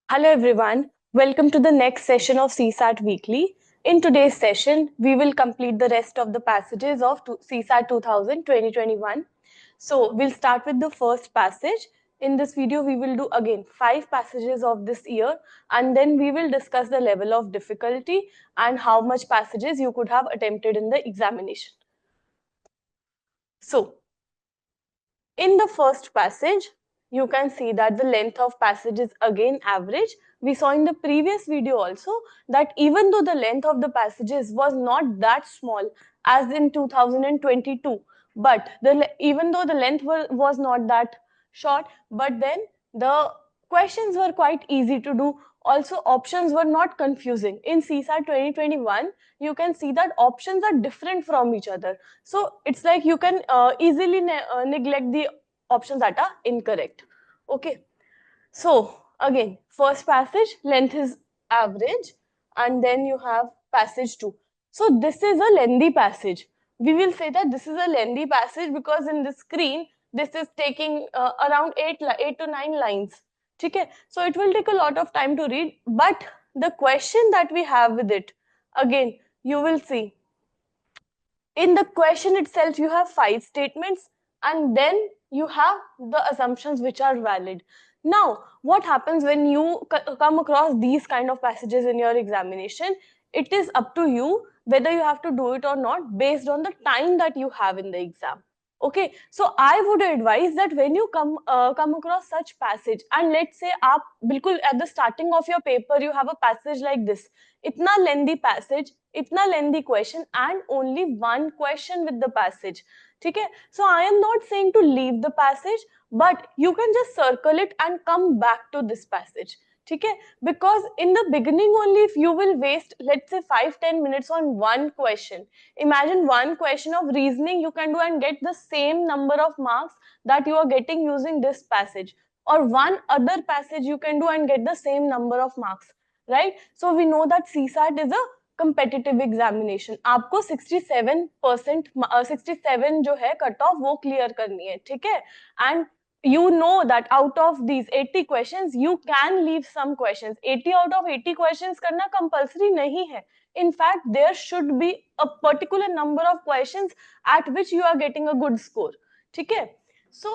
Hello everyone, welcome to the next session of CSAT Weekly. In today's session, we will complete the rest of the passages of CSAT 2021. So we'll start with the first passage. In this video, we will do again 5 passages of this year, and then we will discuss the level of difficulty and how much passages you could have attempted in the examination. So in the first passage, you can see that the length of passage is again average. We saw in the previous video also that even though the length of the passages was not that small as in 2022, but even though the length was not that short, but then the questions were quite easy to do. Also, options were not confusing. In CSAT 2021, you can see that options are different from each other. So it's like you can easily neglect the options that are incorrect. Okay. So again, first passage, length is average, and then you have passage 2. So this is a lengthy passage. We will say that this is a lengthy passage because in the screen, this is taking around 8 to 9 lines. Okay? So it will take a lot of time to read, but the question that we have with it, again, you will see in the question itself, you have 5 statements and then you have the assumptions which are valid. Now, what happens when you come across these kind of passages in your examination? It is up to you whether you have to do it or not based on the time that you have in the exam. Okay, so I would advise that when you come across such passage, and let's say आप बिल्कुल at the starting of your paper you have a passage like this, इतना lengthy passage, इतना lengthy question, and only one question with the passage. ठीक है? So I am not saying to leave the passage, but you can just circle it and come back to this passage. ठीक है? Because in the beginning only, if you will waste, let's say 5-10 minutes on one question, imagine one question of reasoning you can do and get the same number of marks that you are getting using this passage, or one other passage you can do and get the same number of marks, right? So we know that CSAT is a competitive examination. आपको 67% 67 जो है cut off वो clear करनी है, ठीक है? And you know that out of these 80 questions you can leave some questions. 80 out of 80 questions करना compulsory नहीं है. In fact, there should be a particular number of questions at which you are getting a good score. ठीक है? So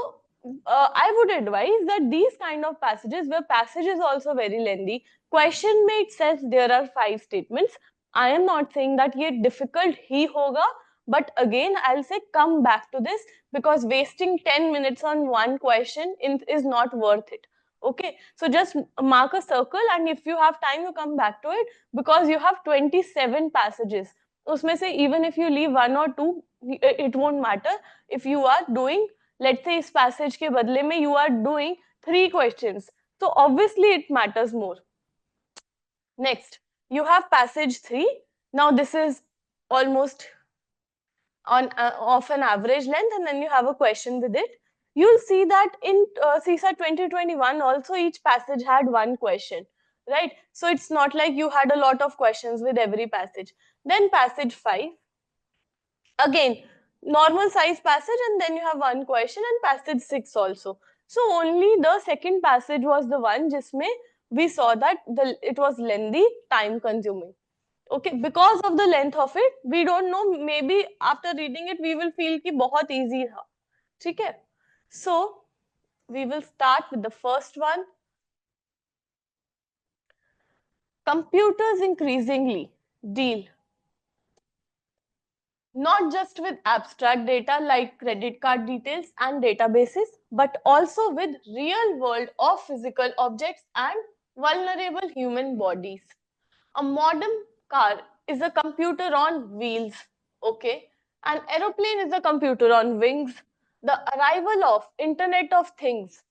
I would advise that these kind of passages, where passage is also very lengthy, question में itself there are 5 statements. I am not saying that ये difficult ही होगा, but again I'll say come back to this because wasting 10 minutes on one question is not worth it. Okay, so just mark a circle, and if you have time you come back to it because you have 27 passages. उसमें से even if you leave one or two, it won't matter. If you are doing, let's say इस passage के बदले में you are doing 3 questions, so obviously it matters more. Next, you have passage 3. Now this is almost on of an average length, and then you have a question with it. You'll see that in CSAT 2021 also each passage had one question, right? So it's not like you had a lot of questions with every passage. Then passage 5, again normal size passage, and then you have one question, and passage 6 also. So only the second passage was the one jisme we saw that it was lengthy, time consuming. Okay, because of the length of it, we don't know, maybe after reading it we will feel कि बहुत easy था. ठीक है? So we will start with the first one. Computers increasingly deal not just with abstract data like credit card details and databases, but also with real world of physical objects and vulnerable human bodies. A modern car is a computer on wheels, okay? An aeroplane is a computer on wings. The arrival of Internet of Things,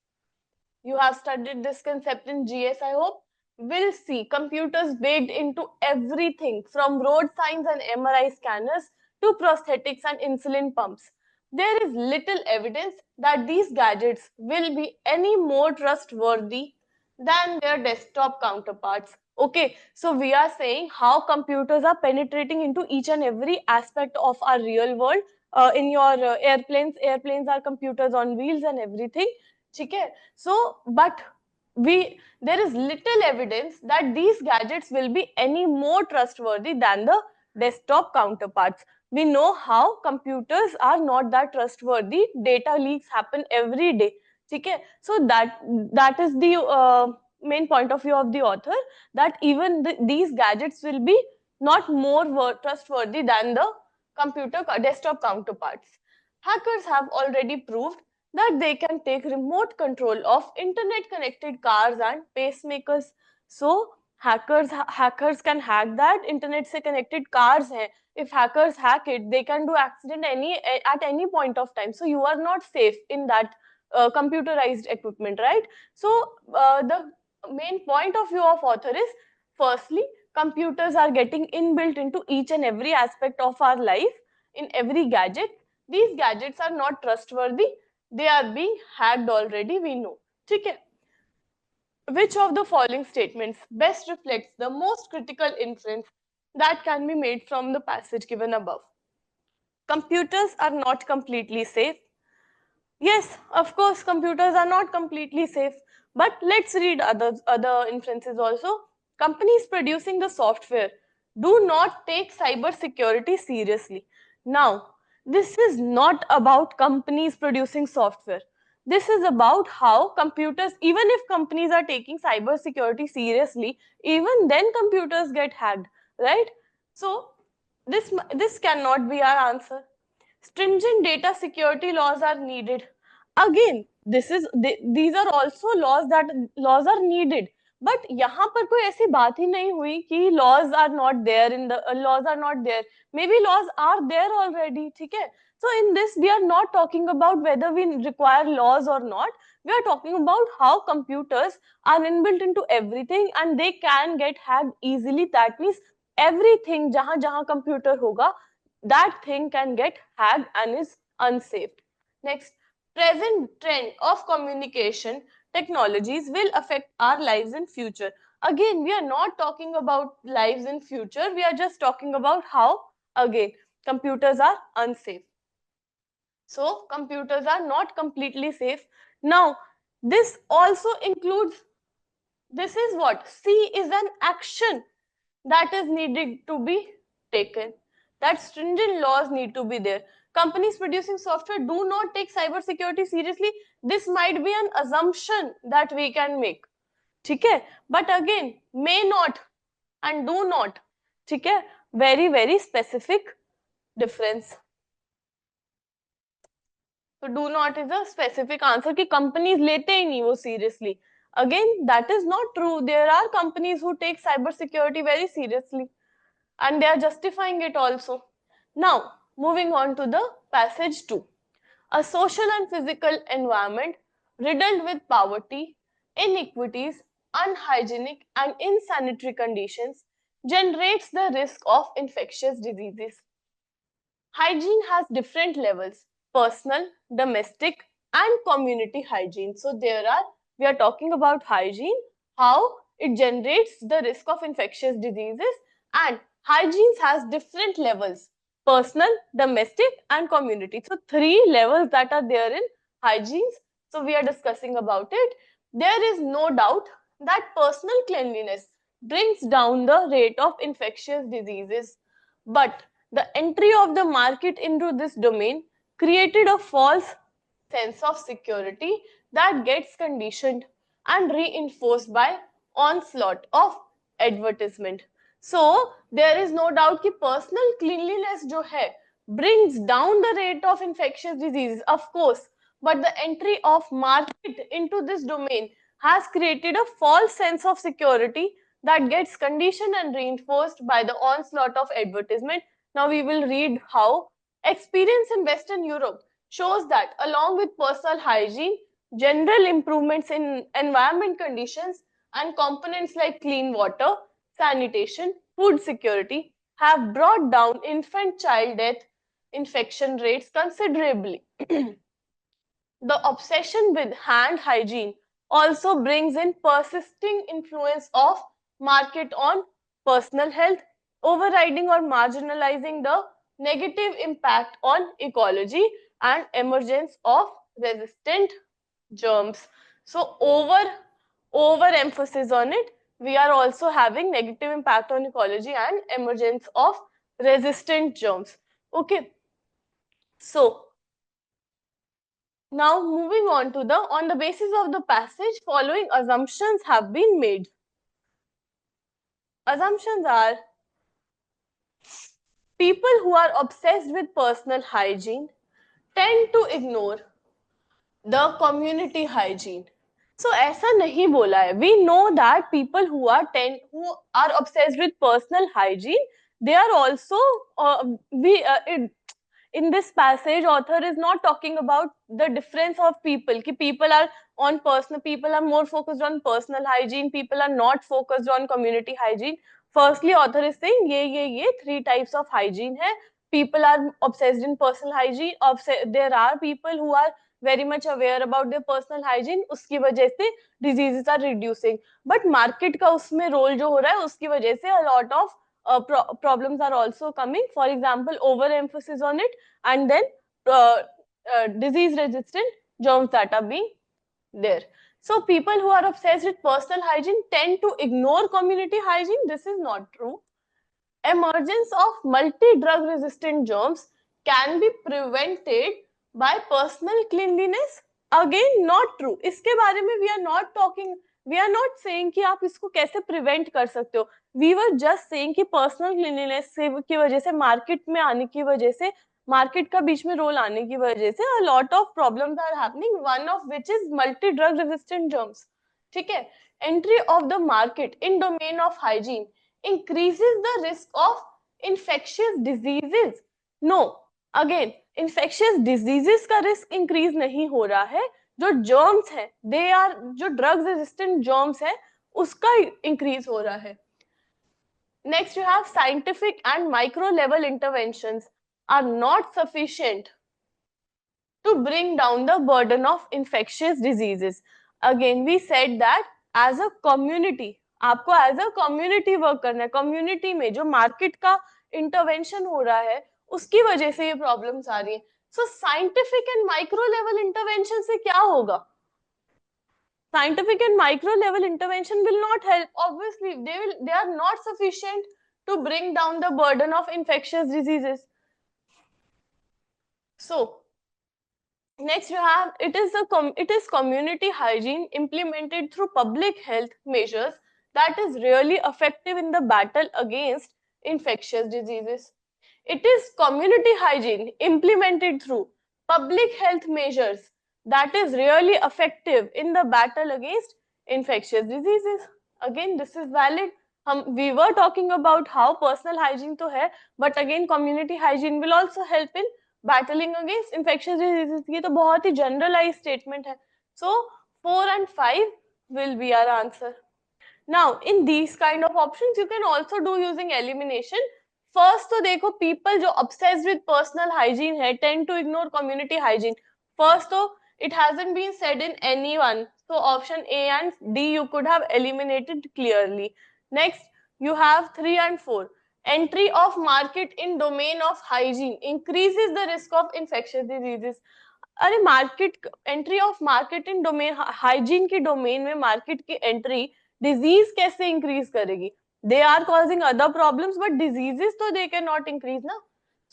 you have studied this concept in GS, I hope, will see computers baked into everything from road signs and MRI scanners to prosthetics and insulin pumps. There is little evidence that these gadgets will be any more trustworthy than their desktop counterparts. Okay, so we are saying how computers are penetrating into each and every aspect of our real world. In your airplanes are computers on wheels and everything. ठीक है? So, but there is little evidence that these gadgets will be any more trustworthy than the desktop counterparts. We know how computers are not that trustworthy. Data leaks happen every day. Okay? So that is the main point of view of the author, that even these gadgets will be not more trustworthy than the desktop counterparts. Hackers have already proved that they can take remote control of internet connected cars and pacemakers. So hackers can hack that internet se connected cars hai. If hackers hack it, they can do accident at any point of time. So you are not safe in that computerized equipment, right? So the main point of view of author is, firstly, computers are getting inbuilt into each and every aspect of our life, in every gadget. These gadgets are not trustworthy. They are being hacked already, we know. Okay? Which of the following statements best reflects the most critical inference that can be made from the passage given above? Computers are not completely safe. Yes, of course, computers are not completely safe. But let's read other inferences also. Companies producing the software do not take cyber security seriously. Now, this is not about companies producing software. This is about how computers, even if companies are taking cyber security seriously, even then computers get hacked, right? So, this cannot be our answer. Stringent data security laws are needed. Again, these are also laws are needed. But यहाँ पर कोई ऐसी बात ही नहीं हुई कि laws are not there in the laws are not there. Maybe laws are there already. ठीक है? So in this, we are not talking about whether we require laws or not. We are talking about how computers are inbuilt into everything and they can get hacked easily. That means everything जहाँ जहाँ computer होगा, that thing can get hacked and is unsafe. Next, present trend of communication technologies will affect our lives in future. Again, we are not talking about lives in future. We are just talking about how, again, computers are unsafe. So, computers are not completely safe. Now, this also includes, this is what? C is an action that is needed to be taken. That stringent laws need to be there. Companies producing software do not take cybersecurity seriously. This might be an assumption that we can make. Okay? But again, may not and do not. Okay? Very, very specific difference. So do not is a specific answer कि companies लेते ही नहीं वो seriously. Again, that is not true. There are companies who take cybersecurity very seriously, and they are justifying it also. Now, moving on to the passage 2. A social and physical environment riddled with poverty, inequities, unhygienic and insanitary conditions generates the risk of infectious diseases. Hygiene has different levels: personal, domestic, and community hygiene. So we are talking about hygiene, how it generates the risk of infectious diseases, and hygiene has different levels: personal, domestic, and community. So three levels that are there in hygiene. So we are discussing about it. There is no doubt that personal cleanliness brings down the rate of infectious diseases, but the entry of the market into this domain created a false sense of security that gets conditioned and reinforced by onslaught of advertisement. So there is no doubt that personal cleanliness जो है brings down the rate of infectious diseases, of course, but the entry of market into this domain has created a false sense of security that gets conditioned and reinforced by the onslaught of advertisement. Now we will read how experience in Western Europe shows that along with personal hygiene, general improvements in environment conditions and components like clean water, sanitation, food security have brought down infant-child death infection rates considerably. The obsession with hand hygiene also brings in persisting influence of market on personal health, overriding or marginalizing the negative impact on ecology and emergence of resistant germs. So overemphasis on it, we are also having negative impact on ecology and emergence of resistant germs. Okay, so now moving on to on the basis of the passage, following assumptions have been made. Assumptions are: people who are obsessed with personal hygiene tend to ignore the community hygiene. So ऐसा नहीं बोला है. We know that people who are obsessed with personal hygiene, they are also in this passage, author is not talking about the difference of people. Ki people are more focused on personal hygiene. People are not focused on community hygiene. Firstly, author is saying ये three types of hygiene है. People are obsessed in personal hygiene. There are people who are very much aware about their personal hygiene. उसकी वजह से diseases are reducing. But market का उसमें role जो हो रहा है उसकी वजह से a lot of problems are also coming. For example, overemphasis on it, and then disease resistant germs that are being there. So people who are obsessed with personal hygiene tend to ignore community hygiene. This is not true. Emergence of multi-drug resistant germs can be prevented by personal cleanliness. Again, not true. इसके बारे में we are not talking, we are not saying कि आप इसको कैसे prevent कर सकते हो. We were just saying कि personal cleanliness की वजह से, market में आने की वजह से, market का बीच में रोल आने की वजह से a lot of problems are happening, one of which is multi-drug resistant germs. ठीक है? Entry of the market in domain of hygiene increases the risk of infectious diseases. No, again, infectious diseases का risk increase नहीं हो रहा है. जो germs है, they are, जो drug resistant germs है, उसका increase हो रहा है. Next, you have scientific and micro level interventions are not sufficient to bring down the burden of infectious diseases. Again, we said that as a community, आपको as a community work करना है. community में जो market का intervention हो रहा है उसकी वजह से ये problems आ रही है. So scientific and micro level intervention से क्या होगा? Scientific and micro level intervention will not help. Obviously, they are not sufficient to bring down the burden of infectious diseases. So next you have, it is community hygiene implemented through public health measures that is really effective in the battle against infectious diseases. It is community hygiene implemented through public health measures that is really effective in the battle against infectious diseases. Again, this is valid. We were talking about how personal hygiene to hai, but again community hygiene will also help in battling against infectious diseases. ये तो बहुत ही generalized statement है. So 4 and 5 will be our answer. Now in these kind of options you can also do using elimination. First तो देखो, people जो obsessed with personal hygiene है tend to ignore community hygiene. First तो it hasn't been said in anyone, so option A and D you could have eliminated clearly. Next you have 3 and 4. Entry of market in domain of hygiene increases the risk of infectious diseases. अरे market, entry of market in domain, hygiene के domain में market की entry disease कैसे increase करेगी? They are causing other problems but diseases तो they can not increase ना.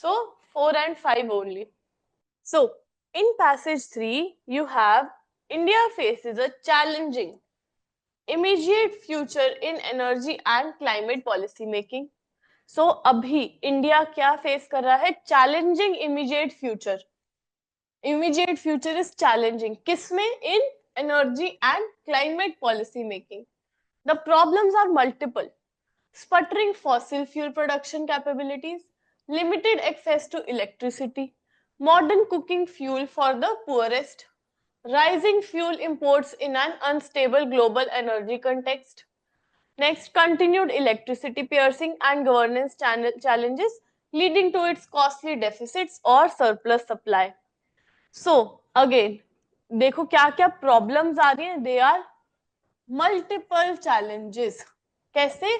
So 4 and 5 only. So in passage 3 you have India faces a challenging immediate future in energy and climate policy making. So अभी India क्या face कर रहा है? Challenging immediate future. Immediate future is challenging. किसमें? In energy and climate policy making. The problems are multiple. Sputtering fossil fuel production capabilities, limited access to electricity, modern cooking fuel for the poorest, rising fuel imports in an unstable global energy context. Next, continued electricity piercing and governance challenges leading to its costly deficits or surplus supply. So again, देखो क्या क्या problems आ रही हैं. They are multiple challenges. कैसे?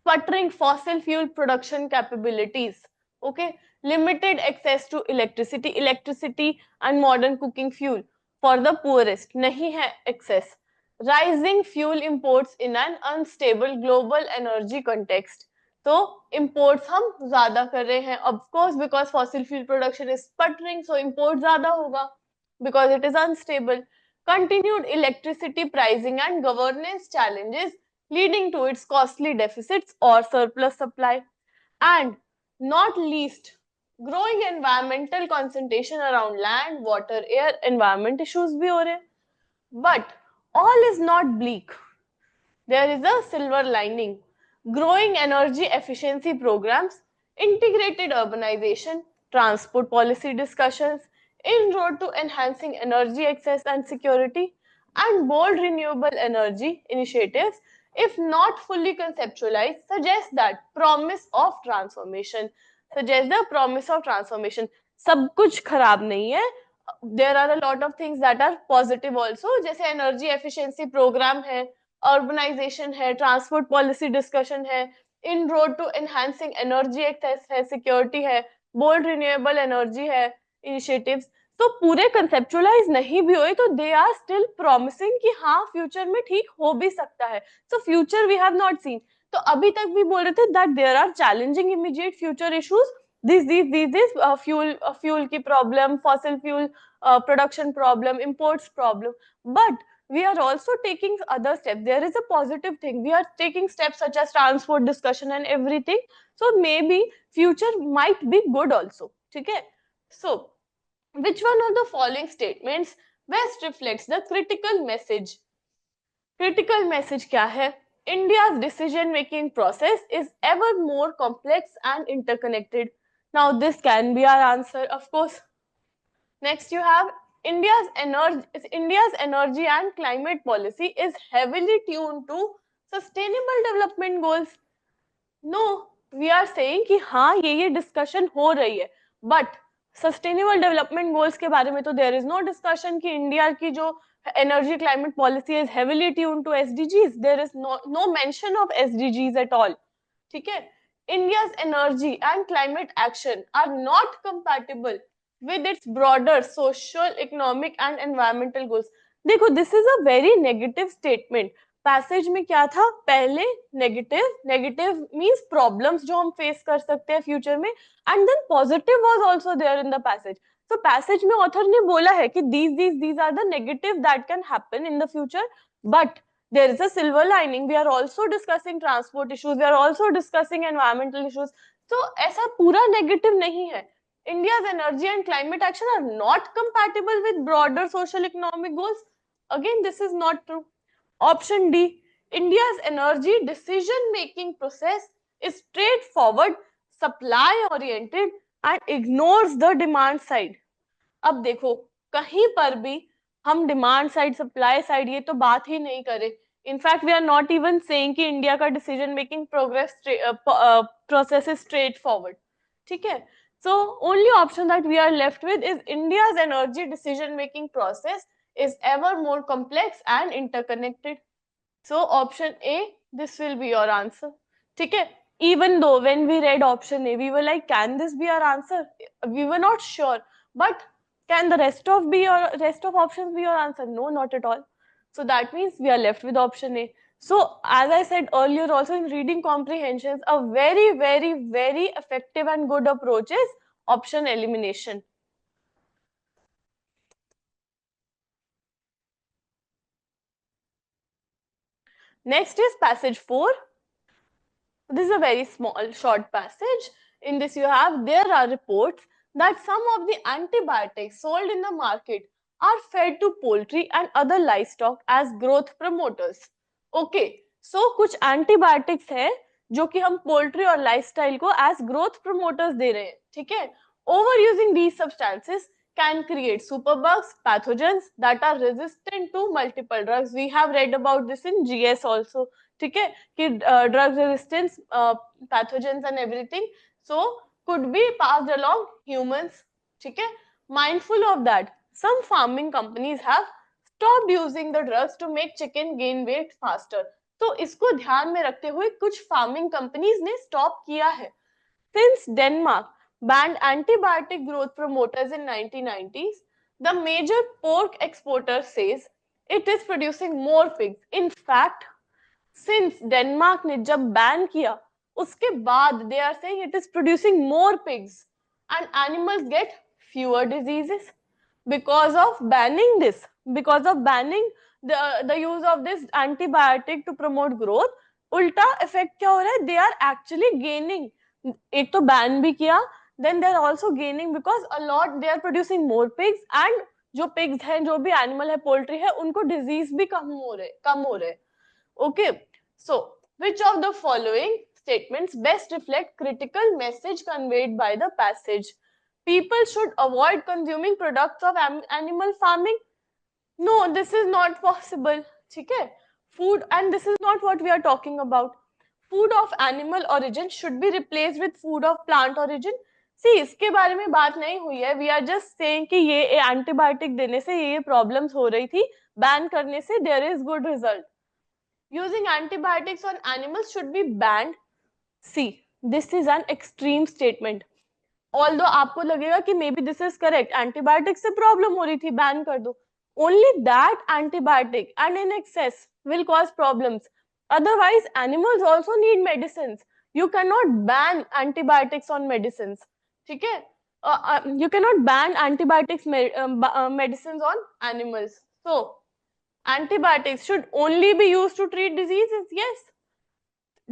Sputtering fossil fuel production capabilities, okay, limited access to electricity and modern cooking fuel for the poorest, नहीं है access. rising fuel imports in an unstable global energy context. तो imports हम ज्यादा कर रहे हैं, of course, because fossil fuel production is sputtering, so import ज्यादा होगा because it is unstable. Continued electricity pricing and governance challenges leading to its costly deficits or surplus supply. And not least, growing environmental concentration around land, water, air, environment issues भी हो रहे हैं. But all is not bleak. There is a silver lining. Growing energy efficiency programs, integrated urbanization, transport policy discussions, inroad to enhancing energy access and security, and bold renewable energy initiatives, if not fully conceptualized, suggest that promise of transformation. Suggest the promise of transformation. सब कुछ खराब नहीं है. There are a lot of things that are positive also, जैसे energy efficiency program है, urbanisation है, transport policy discussion है, in road to enhancing energy access है, सिक्योरिटी है, बोल्ड रिन्यूएबल एनर्जी है, इनिशिएटिव्स. तो पूरे कंसेप्चुअलाइज नहीं भी हुए तो दे आर स्टिल प्रॉमिसिंग कि हाँ फ्यूचर में ठीक हो भी सकता है. So future we have not seen. तो अभी तक भी बोल रहे थे that there are challenging immediate future issues, this fuel की problem, fossil fuel production problem, imports problem. But we are also taking other steps. There is a positive thing. We are taking steps such as transport discussion and everything. So maybe future might be good also. Okay? So, which one of the following statements best reflects the critical message? Critical message क्या है? India's decision making process is ever more complex and interconnected. Now this can be our answer, of course. Next you have India's energy and climate policy is heavily tuned to sustainable development goals. No, we are saying कि हाँ ये discussion हो रही है, but sustainable development goals के बारे में तो there is no discussion कि इंडिया की जो energy climate policy is heavily tuned to SDGs. There is no mention of SDGs at all. ठीक है? India's energy and climate action are not compatible with its broader social, economic and environmental goals. देखो, this is a very negative statement. Passage में क्या था? पहले negative means problems जो हम face कर सकते हैं फ्यूचर में, and then positive was also there in the passage. तो पैसेज में ऑथर ने बोला है कि these are the negative that can happen in the future, but there is a silver lining. We are also discussing transport issues, we are also discussing environmental issues. So ऐसा पूरा negative नहीं है. India's energy and climate action are not compatible with broader social economic goals. Again, this is not true. Option D, India's energy decision making process is straightforward, supply oriented and ignores the demand side. अब देखो, कहीं पर भी हम demand side, supply side ये तो बात ही नहीं करें. In fact we are not even saying कि इंडिया का decision making process is straightforward. ठीक है? So only option that we are left with is India's energy decision making process is ever more complex and interconnected. So option A, this will be your answer. ठीक है? Even though when we read option A, we were like, can this be our answer? We were not sure. But can the rest of options be your answer? No, not at all. So that means we are left with option A. So as I said earlier also, in reading comprehensions, a very, very, very effective and good approach is option elimination. Next is passage 4. This is a very small, short passage. In this you have, there are reports that some of the antibiotics sold in the market are fed to poultry and other livestock as growth promoters. Okay, so कुछ antibiotics है जो कि हम poultry और lifestyle को as growth promoters दे रहे हैं. ठीक है? Overusing these substances can create superbugs, pathogens that are resistant to multiple drugs. We have read about this in GS also. ठीक है? कि drug resistance, pathogens and everything, so could be passed along humans. ठीक है? Mindful of that, some farming companies have stopped using the drugs to make chicken gain weight faster. तो इसको ध्यान में रखते हुए कुछ फार्मिंग कंपनीज ने स्टॉप किया है. Since Denmark banned antibiotic growth promoters in 1990s, the major pork exporter says It is producing more pigs. In fact, since Denmark ने जब ban किया, उसके बाद they are saying it is producing more pigs and animals get fewer diseases because of banning this, because of banning the use of this antibiotic to promote growth. उल्टा effect क्या हो रहा है? They are actually gaining. एक तो ban भी किया, then they are also gaining because a lot they are producing more pigs and जो pigs हैं, जो भी animal है, poultry है, उनको disease भी कम हो रहे. Okay, so which of the following statements best reflect critical message conveyed by the passage? People should avoid consuming products of animal farming. No, this is not possible. Okay? Food, and this is not what we are talking about. Food of animal origin should be replaced with food of plant origin. See, इसके बारे में बात नहीं हुई है. We are just saying कि ये antibiotic देने से ये problems हो रही थी. Ban करने से there is good result. Using antibiotics on animals should be banned. See, this is an extreme statement. Although आपको लगेगा कि maybe this is correct, antibiotics से problem हो रही थी, ban कर दो. Only that antibiotic and in excess will cause problems. Otherwise, animals also need medicines. You cannot ban antibiotics on medicines. ठीक है? You cannot ban antibiotics medicines on animals. So, antibiotics should only be used to treat diseases. Yes.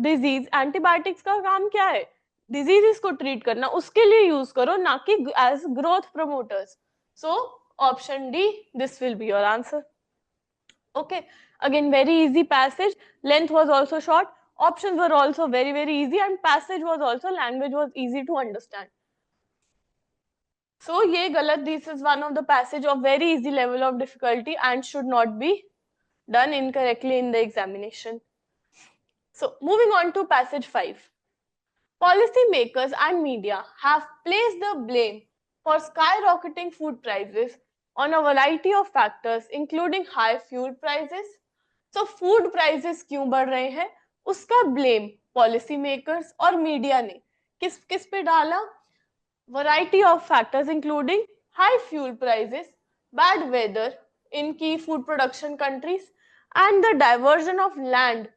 Disease, antibiotics का काम क्या है? Diseases को treat करना, उसके लिए use करो, ना कि as growth promoters. So, option D, this will be your answer. Okay, again very easy passage. Length was also short. Options were also very, very easy, and passage was also, language was easy to understand. So, ये गलत, this is one of the passage of very easy level of difficulty and should not be done incorrectly in the examination. So, moving on to passage 5. Policymakers and media have placed the blame for skyrocketing food prices on a variety of factors, including high fuel prices. So, food prices क्यों बढ़ रहे हैं? उसका blame policymakers और media ने किस पे डाला? Variety of factors, including high fuel prices, bad weather in key food production countries, and the diversion of land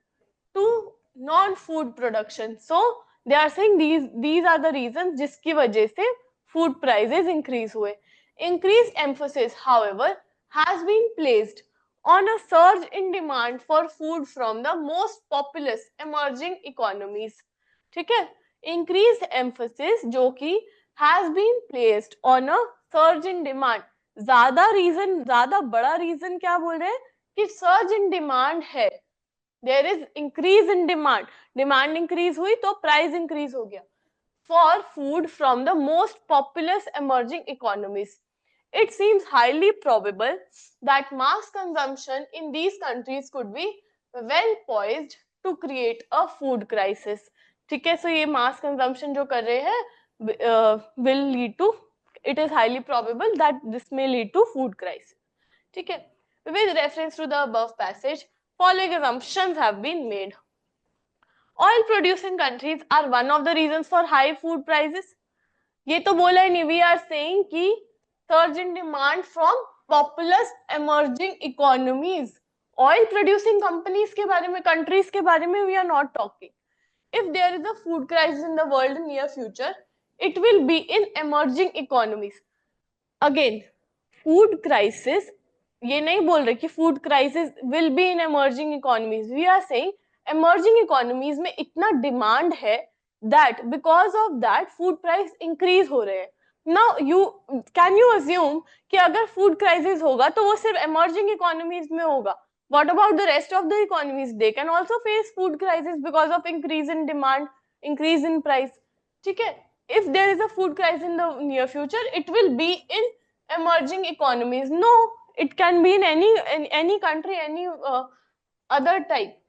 to non-food production. So they are saying these are the reasons जिसकी वजह से food prices increase हुए. Increased emphasis, however, has been placed on a surge in demand for food from the most populous emerging economies. ठीक है? Increased emphasis जो कि has been placed on a surge in demand. ज़्यादा बड़ा reason क्या बोल रहे हैं कि surge in demand है. There is increase in demand. Demand increase हुई तो price increase हो गया. For food from the most populous emerging economies. It seems highly probable that mass consumption in these countries could be well poised to create a food crisis. ठीक है, so ये mass consumption जो कर रहे हैं will lead to, it is highly probable that this may lead to food crisis. ठीक है, with reference to the above passage, following assumptions have been made. Oil producing countries are one of the reasons for high food prices. ये तो बोला ही नहीं. We are saying कि surge in demand from populous emerging economies. Oil producing companies के बारे में, countries के बारे में we are not talking. If there is a food crisis in the world in near future, it will be in emerging economies. Again, food crisis, ये नहीं बोल रहे कि food crisis will be in emerging economies. We are saying emerging economies में इतना demand है that because of that food price increase हो रहे हैं. Now can you assume कि अगर food crisis होगा तो वो सिर्फ emerging economies में होगा? What about the rest of the economies? They can also face food crisis because of increase in demand, increase in price. ठीक है? If there is a food crisis in the near future, it will be in emerging economies. No, it can be in any country, any other type.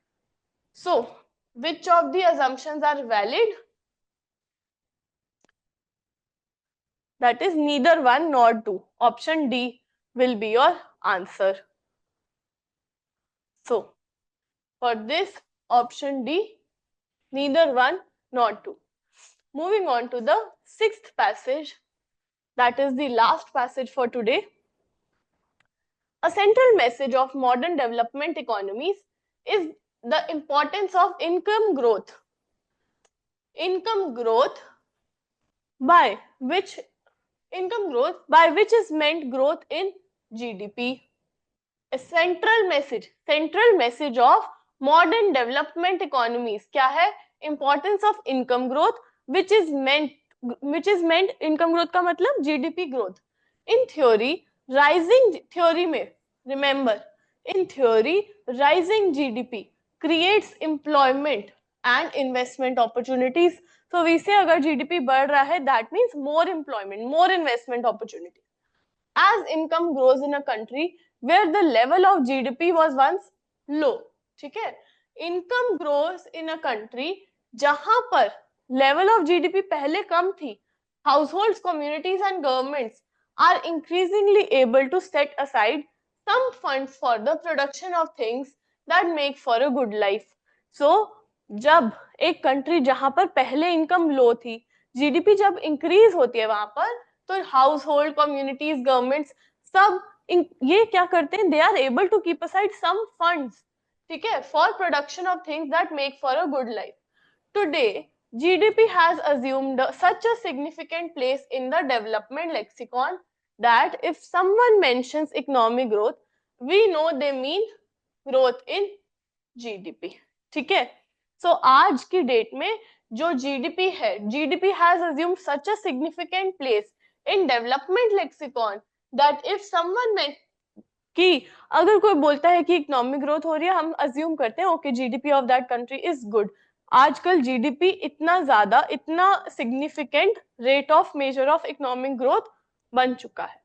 So, which of the assumptions are valid? That is neither one nor two. Option D will be your answer. So, for this, option D, neither one nor two. Moving on to the 6th passage, that is the last passage for today. A central message of modern development economies is the importance of income growth. Income growth by which is meant growth in GDP. A central message of modern development economies क्या है? Importance of income growth which is meant income growth का मतलब GDP growth. In theory, rising GDP creates employment and investment opportunities. So we say अगर GDP बढ़ रहा है, that means more employment, more investment opportunities. As income grows in a country where the level of GDP was once low, ठीक है? Income grows in a country जहां पर level of GDP पहले कम थी. Households, communities and governments are increasingly able to set aside some funds for the production of things that make for a good life. So जब एक country जहां पर पहले income low थी, GDP जब increase होती है वहां पर, तो हाउस होल्ड, कम्युनिटीज, गवर्नमेंट्स सब ये क्या करते हैं? They are able to keep aside some funds, ठीक है, for production of things that make for a good life. Today GDP has assumed such a significant place in the development lexicon that if someone mentions economic growth, we know they mean growth in GDP. ठीक है? So आज की date में जो GDP है, GDP has assumed such a significant place in development lexicon that if someone कि अगर कोई बोलता है कि इकोनॉमिक ग्रोथ हो रही है, हम अज्यूम करते हैं okay GDP of that country is good. आजकल GDP इतना ज्यादा, इतना significant rate of measure of economic growth बन चुका है.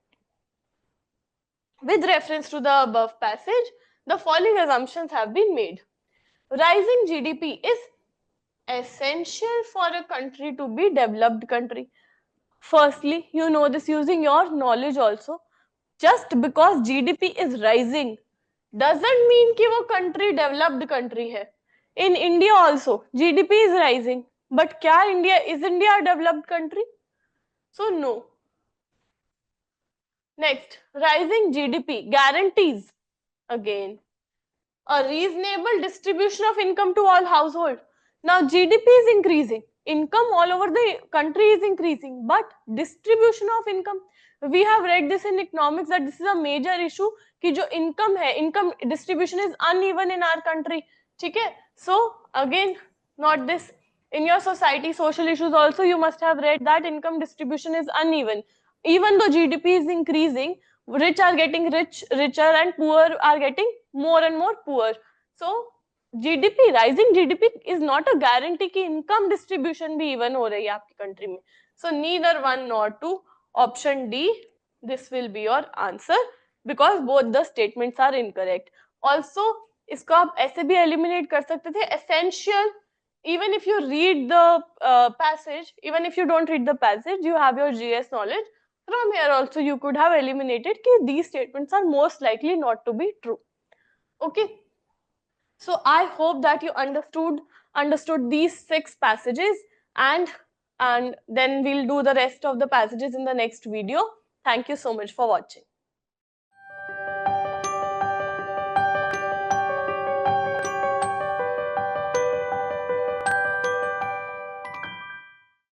With reference to the above passage, the following assumptions have been made. Rising GDP is essential for a country to be developed country. Firstly, you know this using your knowledge also. Just because GDP is rising doesn't mean कि वो country developed country है. In India also, GDP is rising. But क्या is India a developed country? So no. Next, rising GDP guarantees again a reasonable distribution of income to all households. Now GDP is increasing, income all over the country is increasing, but distribution of income, we have read this in economics that this is a major issue कि जो income है, income distribution is uneven in our country. ठीक है? So again, not this. In your society, social issues also, you must have read that income distribution is uneven. Even though GDP is increasing, rich are getting richer and poor are getting more and more poor. So rising GDP is not a guarantee कि income distribution भी even हो रही है आपकी country में. So neither one nor two. Option D, this will be your answer because both the statements are incorrect. Also, इसको आप ऐसे भी eliminate कर सकते थे. Essential, even if you read the passage, even if you don't read the passage, you have your GS knowledge. From here also you could have eliminated that these statements are most likely not to be true. Okay. So I hope that you understood these 6 passages, and then we'll do the rest of the passages in the next video. Thank you so much for watching.